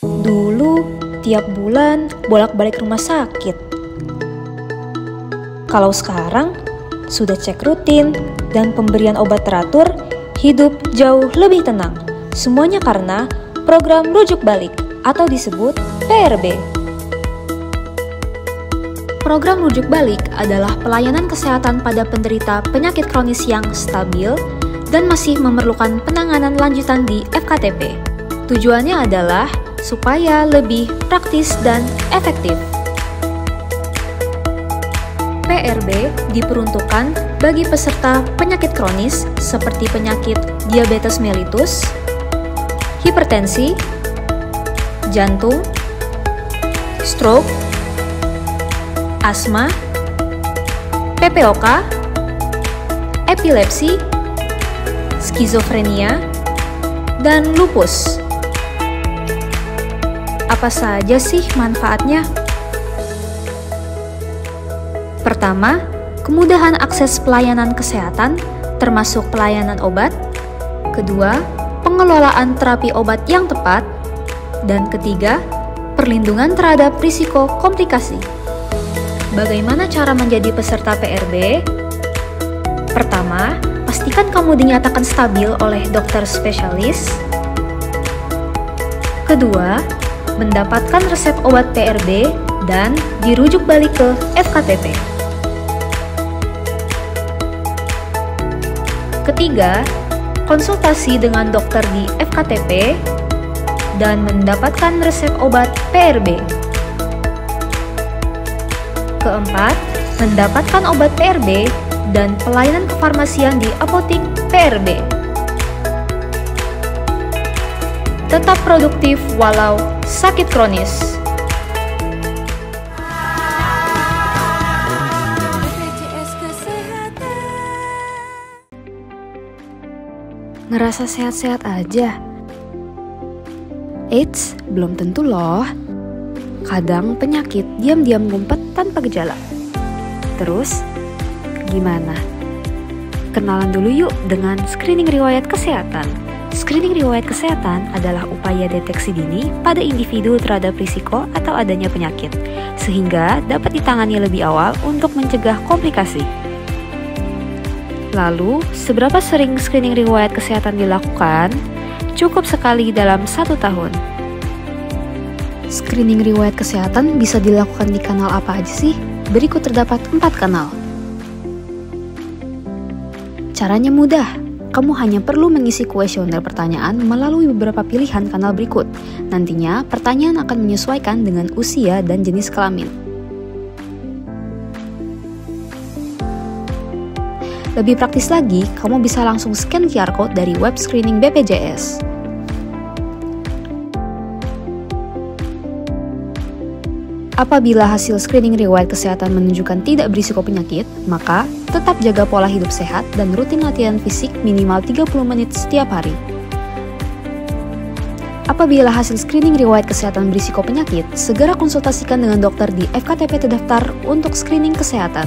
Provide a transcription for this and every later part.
Dulu, tiap bulan bolak-balik rumah sakit. Kalau sekarang, sudah cek rutin dan pemberian obat teratur, hidup jauh lebih tenang. Semuanya karena program rujuk balik atau disebut PRB. Program rujuk balik adalah pelayanan kesehatan pada penderita penyakit kronis yang stabil dan masih memerlukan penanganan lanjutan di FKTP. Tujuannya adalah supaya lebih praktis dan efektif. PRB diperuntukkan bagi peserta penyakit kronis seperti penyakit diabetes mellitus, hipertensi, jantung, stroke, asma, PPOK, epilepsi, skizofrenia, dan lupus. Apa saja sih manfaatnya? Pertama, kemudahan akses pelayanan kesehatan, termasuk pelayanan obat. Kedua, pengelolaan terapi obat yang tepat. Dan ketiga, perlindungan terhadap risiko komplikasi. Bagaimana cara menjadi peserta PRB? Pertama, pastikan kamu dinyatakan stabil oleh dokter spesialis. Kedua, mendapatkan resep obat PRB dan dirujuk balik ke FKTP. Ketiga, konsultasi dengan dokter di FKTP dan mendapatkan resep obat PRB. Keempat, mendapatkan obat PRB dan pelayanan kefarmasian di apotik PRB. Tetap produktif walau sakit kronis. Ngerasa sehat-sehat aja? Eits, belum tentu loh. Kadang penyakit diam-diam ngumpet tanpa gejala. Terus, gimana? Kenalan dulu yuk dengan screening riwayat kesehatan. Screening riwayat kesehatan adalah upaya deteksi dini pada individu terhadap risiko atau adanya penyakit, sehingga dapat ditangani lebih awal untuk mencegah komplikasi. Lalu, seberapa sering screening riwayat kesehatan dilakukan? Cukup sekali dalam 1 tahun. Screening riwayat kesehatan bisa dilakukan di kanal apa aja sih? Berikut terdapat 4 kanal. Caranya mudah. Kamu hanya perlu mengisi kuesioner pertanyaan melalui beberapa pilihan kanal berikut. Nantinya, pertanyaan akan menyesuaikan dengan usia dan jenis kelamin. Lebih praktis lagi, kamu bisa langsung scan QR Code dari web screening BPJS. Apabila hasil screening riwayat kesehatan menunjukkan tidak berisiko penyakit, maka tetap jaga pola hidup sehat dan rutin latihan fisik minimal 30 menit setiap hari. Apabila hasil screening riwayat kesehatan berisiko penyakit, segera konsultasikan dengan dokter di FKTP terdaftar untuk screening kesehatan.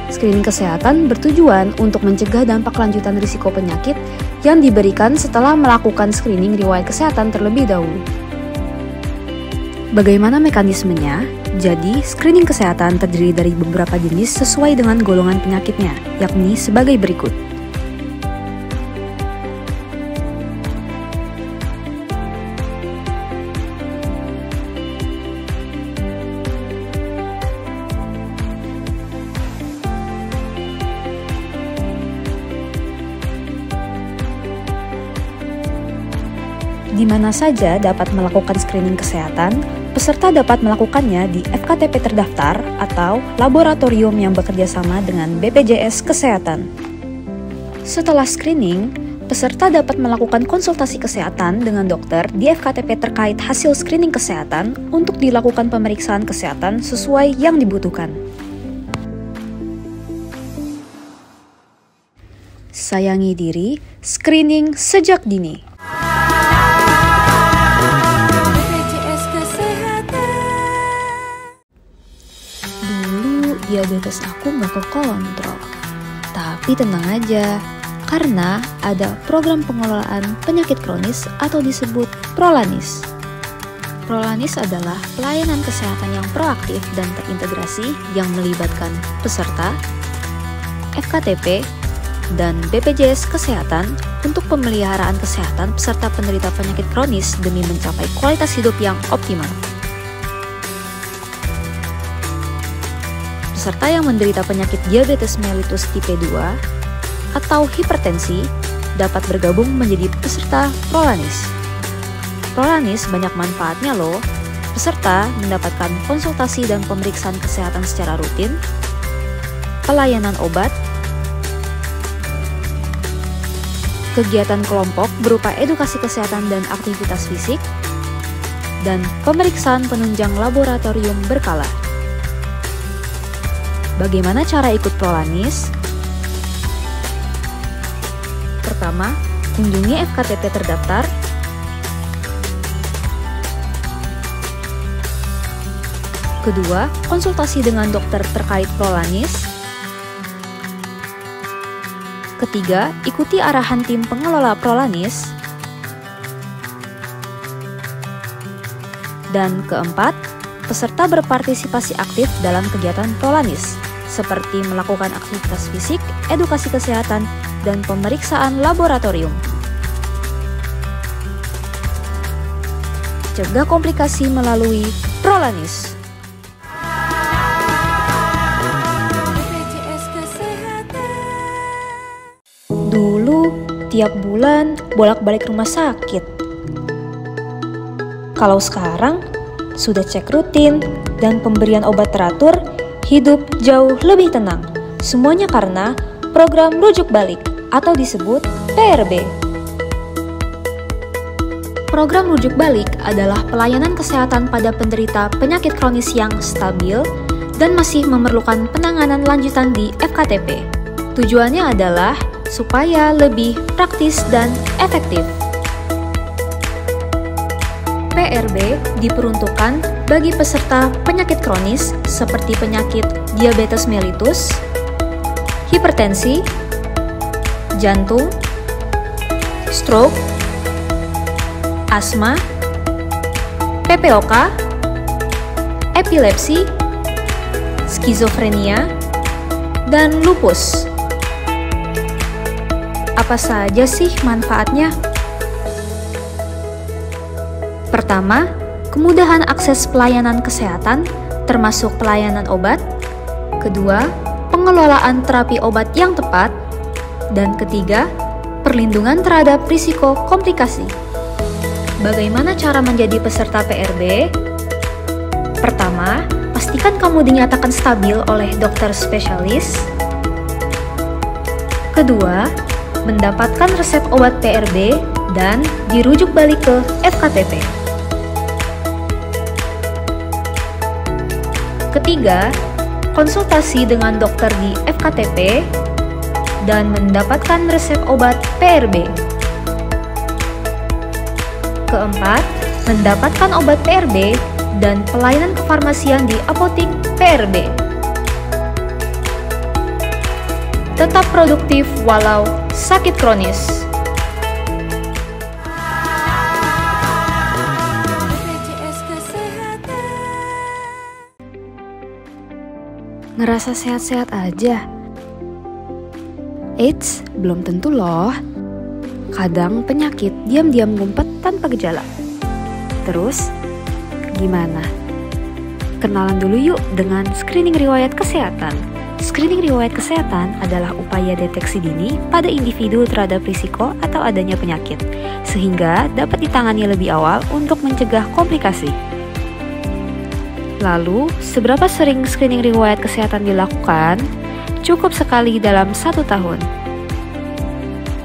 Screening kesehatan bertujuan untuk mencegah dampak lanjutan risiko penyakit yang diberikan setelah melakukan screening riwayat kesehatan terlebih dahulu. Bagaimana mekanismenya? Jadi, screening kesehatan terdiri dari beberapa jenis sesuai dengan golongan penyakitnya, yakni sebagai berikut. Di mana saja dapat melakukan screening kesehatan? Peserta dapat melakukannya di FKTP terdaftar atau laboratorium yang bekerja sama dengan BPJS Kesehatan. Setelah screening, peserta dapat melakukan konsultasi kesehatan dengan dokter di FKTP terkait hasil screening kesehatan untuk dilakukan pemeriksaan kesehatan sesuai yang dibutuhkan. Sayangi diri, screening sejak dini. Diabetes aku nggak kekontrol. Tapi tenang aja, Karena ada program pengelolaan penyakit kronis atau disebut Prolanis. Prolanis adalah pelayanan kesehatan yang proaktif dan terintegrasi yang melibatkan peserta, FKTP, dan BPJS Kesehatan untuk pemeliharaan kesehatan peserta penderita penyakit kronis demi mencapai kualitas hidup yang optimal. Peserta yang menderita penyakit diabetes mellitus tipe 2 atau hipertensi dapat bergabung menjadi peserta Prolanis. Prolanis banyak manfaatnya loh. Peserta mendapatkan konsultasi dan pemeriksaan kesehatan secara rutin, pelayanan obat, kegiatan kelompok berupa edukasi kesehatan dan aktivitas fisik, dan pemeriksaan penunjang laboratorium berkala. Bagaimana cara ikut Prolanis? Pertama, kunjungi FKTP terdaftar. Kedua, konsultasi dengan dokter terkait Prolanis. Ketiga, ikuti arahan tim pengelola Prolanis. Dan keempat, peserta berpartisipasi aktif dalam kegiatan Prolanis, seperti melakukan aktivitas fisik, edukasi kesehatan, dan pemeriksaan laboratorium. Cegah komplikasi melalui Prolanis. Dulu, tiap bulan bolak-balik rumah sakit. Kalau sekarang, sudah cek rutin dan pemberian obat teratur, hidup jauh lebih tenang. Semuanya karena program rujuk balik atau disebut PRB. Program rujuk balik adalah pelayanan kesehatan pada penderita penyakit kronis yang stabil dan masih memerlukan penanganan lanjutan di FKTP. Tujuannya adalah supaya lebih praktis dan efektif. PRB diperuntukkan bagi peserta penyakit kronis seperti penyakit diabetes mellitus, hipertensi, jantung, stroke, asma, PPOK, epilepsi, skizofrenia, dan lupus. Apa saja sih manfaatnya? Pertama, kemudahan akses pelayanan kesehatan, termasuk pelayanan obat. Kedua, pengelolaan terapi obat yang tepat. Dan ketiga, perlindungan terhadap risiko komplikasi. Bagaimana cara menjadi peserta PRB? Pertama, pastikan kamu dinyatakan stabil oleh dokter spesialis. Kedua, mendapatkan resep obat PRB dan dirujuk balik ke FKTP. Ketiga, konsultasi dengan dokter di FKTP dan mendapatkan resep obat PRB. Keempat, mendapatkan obat PRB dan pelayanan kefarmasian di apotik PRB. Tetap produktif walau sakit kronis. Ngerasa sehat-sehat aja? Eits, belum tentu loh. Kadang penyakit diam-diam ngumpet tanpa gejala. Terus, gimana? Kenalan dulu yuk dengan screening riwayat kesehatan. Screening riwayat kesehatan adalah upaya deteksi dini pada individu terhadap risiko atau adanya penyakit, sehingga dapat ditangani lebih awal untuk mencegah komplikasi. Lalu, seberapa sering screening riwayat kesehatan dilakukan? Cukup sekali dalam 1 tahun.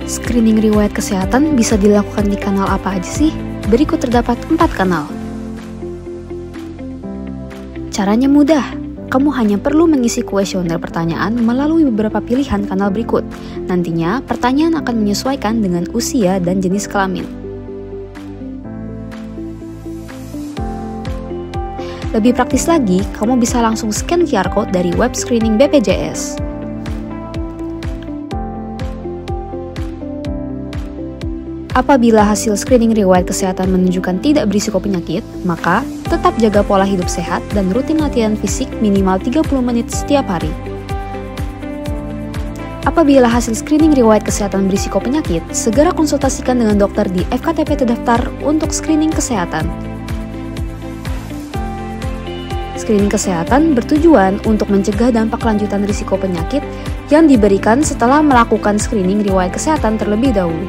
Screening riwayat kesehatan bisa dilakukan di kanal apa aja sih? Berikut terdapat 4 kanal. Caranya mudah. Kamu hanya perlu mengisi kuesioner pertanyaan melalui beberapa pilihan kanal berikut. Nantinya, pertanyaan akan menyesuaikan dengan usia dan jenis kelamin. Lebih praktis lagi, kamu bisa langsung scan QR Code dari web screening BPJS. Apabila hasil screening riwayat kesehatan menunjukkan tidak berisiko penyakit, maka tetap jaga pola hidup sehat dan rutin latihan fisik minimal 30 menit setiap hari. Apabila hasil screening riwayat kesehatan berisiko penyakit, segera konsultasikan dengan dokter di FKTP terdaftar untuk screening kesehatan. Screening kesehatan bertujuan untuk mencegah dampak lanjutan risiko penyakit yang diberikan setelah melakukan screening riwayat kesehatan terlebih dahulu.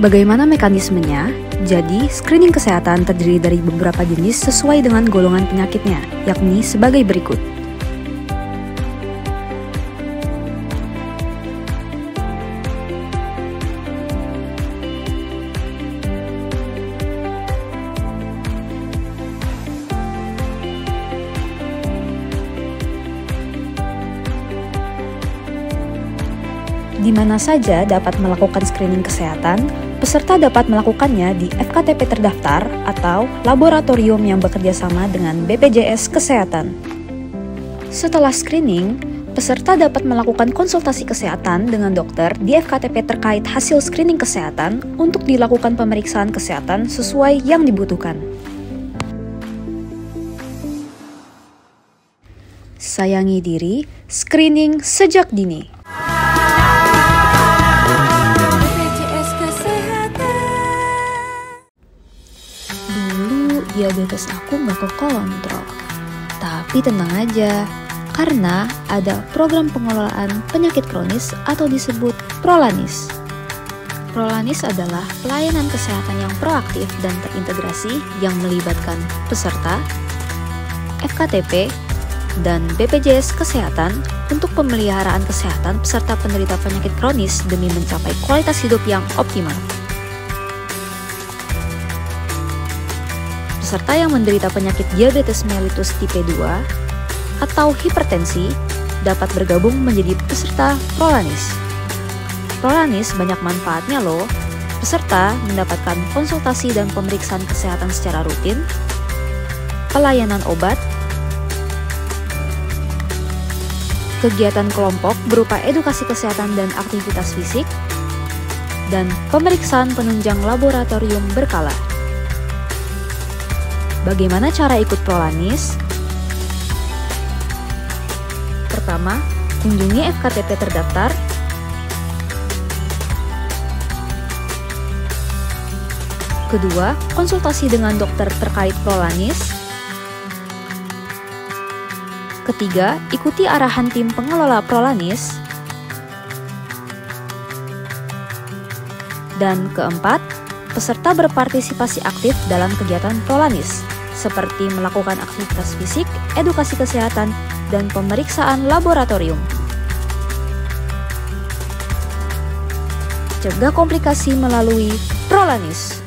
Bagaimana mekanismenya? Jadi, screening kesehatan terdiri dari beberapa jenis sesuai dengan golongan penyakitnya, yakni sebagai berikut. Di mana saja dapat melakukan screening kesehatan, peserta dapat melakukannya di FKTP terdaftar atau laboratorium yang bekerja sama dengan BPJS Kesehatan. Setelah screening, peserta dapat melakukan konsultasi kesehatan dengan dokter di FKTP terkait hasil screening kesehatan untuk dilakukan pemeriksaan kesehatan sesuai yang dibutuhkan. Sayangi diri, screening sejak dini. Diabetes aku nggak kekontrol. Tapi tenang aja, karena ada program pengelolaan penyakit kronis atau disebut Prolanis. Prolanis adalah pelayanan kesehatan yang proaktif dan terintegrasi yang melibatkan peserta, FKTP, dan BPJS Kesehatan untuk pemeliharaan kesehatan peserta penderita penyakit kronis demi mencapai kualitas hidup yang optimal. Peserta yang menderita penyakit diabetes mellitus tipe 2 atau hipertensi dapat bergabung menjadi peserta Prolanis. Prolanis banyak manfaatnya loh. Peserta mendapatkan konsultasi dan pemeriksaan kesehatan secara rutin, pelayanan obat, kegiatan kelompok berupa edukasi kesehatan dan aktivitas fisik, dan pemeriksaan penunjang laboratorium berkala. Bagaimana cara ikut Prolanis? Pertama, kunjungi FKTP terdaftar. Kedua, konsultasi dengan dokter terkait Prolanis. Ketiga, ikuti arahan tim pengelola Prolanis. Dan keempat, peserta berpartisipasi aktif dalam kegiatan Prolanis, seperti melakukan aktivitas fisik, edukasi kesehatan, dan pemeriksaan laboratorium. Cegah komplikasi melalui Prolanis.